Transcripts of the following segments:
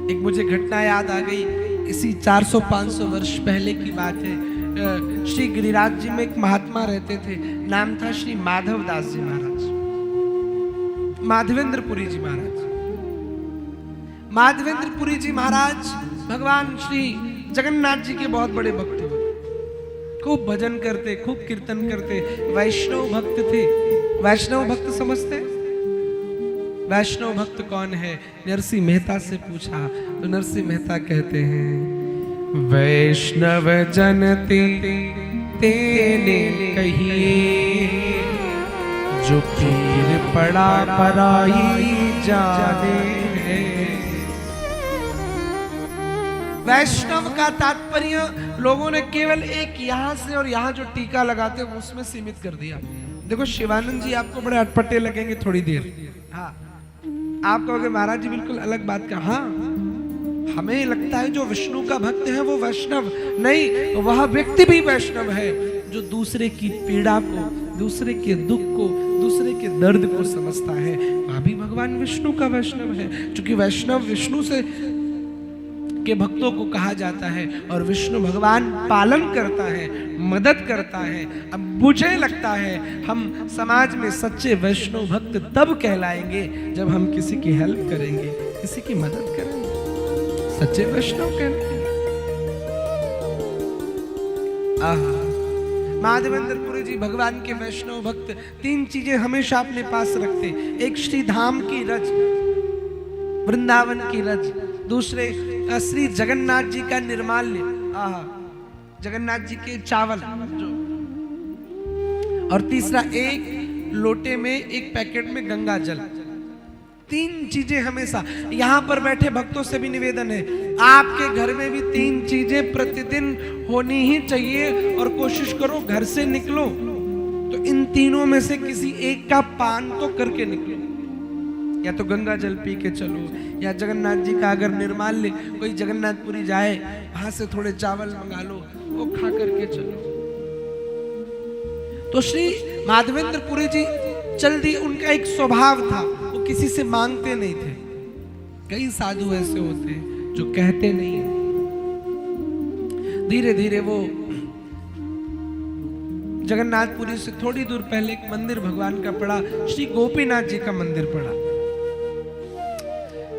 एक मुझे घटना याद आ गई, इसी 400-500 वर्ष पहले की बात है। श्री गिरिराज जी में एक महात्मा रहते थे, नाम था श्री माधव दास जी महाराज, माधवेंद्रपुरी जी महाराज। माधवेंद्रपुरी जी महाराज भगवान श्री जगन्नाथ जी के बहुत बड़े भक्त थे, खूब भजन करते, खूब कीर्तन करते, वैष्णव भक्त थे। वैष्णव भक्त समझते? वैष्णव भक्त कौन है? नरसिंह मेहता से पूछा तो नरसिंह मेहता कहते हैं, वैष्णव जन तेने कहिए, जो पीर पड़ा पराई जाने। वैष्णव का तात्पर्य लोगों ने केवल एक यहां से और यहां जो टीका लगाते हैं उसमें सीमित कर दिया। देखो शिवानंद जी आपको बड़े अटपटे लगेंगे थोड़ी देर, हाँ आप कहोगे महाराज जी बिल्कुल अलग बात का। हाँ हमें लगता है जो विष्णु का भक्त है वो वैष्णव नहीं, वह व्यक्ति भी वैष्णव है जो दूसरे की पीड़ा को, दूसरे के दुख को, दूसरे के दर्द को समझता है, वह भी भगवान विष्णु का वैष्णव है। क्योंकि वैष्णव विष्णु से के भक्तों को कहा जाता है और विष्णु भगवान पालन करता है, मदद करता है। अब मुझे लगता है हम समाज में सच्चे वैष्णव भक्त तब कहलाएंगे जब हम किसी की हेल्प करेंगे, किसी की मदद करेंगे, सच्चे वैष्णव कहलाएंगे। माधवेंद्रपुरी जी भगवान के वैष्णव भक्त 3 चीजें हमेशा अपने पास रखते। एक श्री धाम की रज, वृंदावन की रज, दूसरे श्री जगन्नाथ जी का निर्माल्य, जगन्नाथ जी के चावल जो, और तीसरा एक लोटे में एक पैकेट में गंगा जल। 3 चीजें हमेशा। यहां पर बैठे भक्तों से भी निवेदन है, आपके घर में भी 3 चीजें प्रतिदिन होनी ही चाहिए। और कोशिश करो घर से निकलो तो इन तीनों में से किसी एक का पान तो करके निकलो। या तो गंगा जल पी के चलो, या जगन्नाथ जी का अगर निर्माल्य कोई जगन्नाथपुरी जाए वहां से थोड़े चावल मंगा लो, वो खा करके चलो। तो श्री माधवेंद्रपुरी जी चल दी, उनका एक स्वभाव था, वो किसी से मांगते नहीं थे। कई साधु ऐसे होते हैं जो कहते नहीं है। धीरे धीरे वो जगन्नाथपुरी से थोड़ी दूर पहले एक मंदिर भगवान का पड़ा, श्री गोपीनाथ जी का मंदिर पड़ा।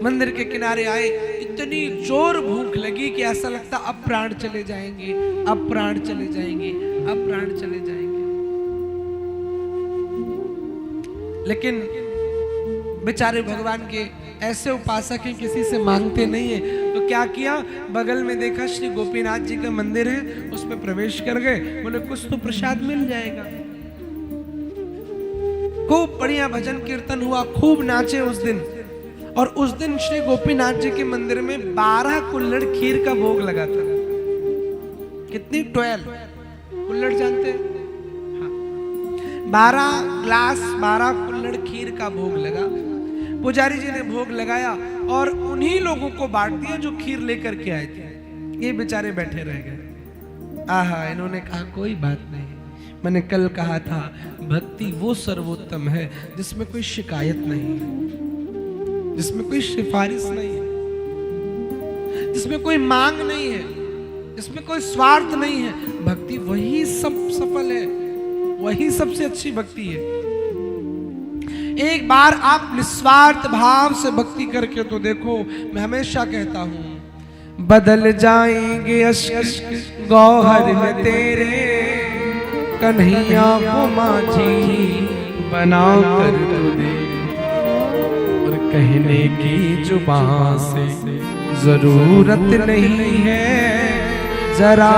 मंदिर के किनारे आए, इतनी जोर भूख लगी कि ऐसा लगता अब प्राण चले जाएंगे, अब प्राण चले जाएंगे, अब प्राण चले जाएंगे। लेकिन बेचारे भगवान के ऐसे उपासक हैं, किसी से मांगते नहीं है। तो क्या किया, बगल में देखा श्री गोपीनाथ जी का मंदिर है, उसमें प्रवेश कर गए, बोले कुछ तो प्रसाद मिल जाएगा। खूब बढ़िया भजन कीर्तन हुआ, खूब नाचे उस दिन। और उस दिन श्री गोपीनाथ जी के मंदिर में 12 कुल्हड़ खीर का भोग लगा था। कितनी? 12 कुल्हड़ जानते हैं? हाँ। 12 ग्लास 12 कुल्हड़ खीर का भोग लगा। पुजारी जी ने भोग लगाया और उन्हीं लोगों को बांट दिया जो खीर लेकर के आए थे। ये बेचारे बैठे रह गए। आहा, इन्होंने कहा कोई बात नहीं, मैंने कल कहा था भक्ति वो सर्वोत्तम है जिसमें कोई शिकायत नहीं है, जिसमें कोई सिफारिश नहीं है, जिसमें कोई मांग नहीं है, जिसमें कोई स्वार्थ नहीं है। भक्ति वही सब सफल है, वही सबसे अच्छी भक्ति है। एक बार आप निस्वार्थ भाव से भक्ति करके तो देखो। मैं हमेशा कहता हूं, बदल जाएंगे अश्क गौहर में तेरे, कन्हैया को माझी बना कर तो दे। कहने की जुबान से जरूरत नहीं है, जरा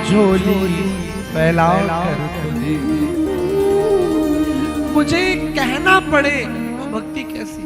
झोली फैला कर दे। मुझे कहना पड़े वो भक्ति कैसी?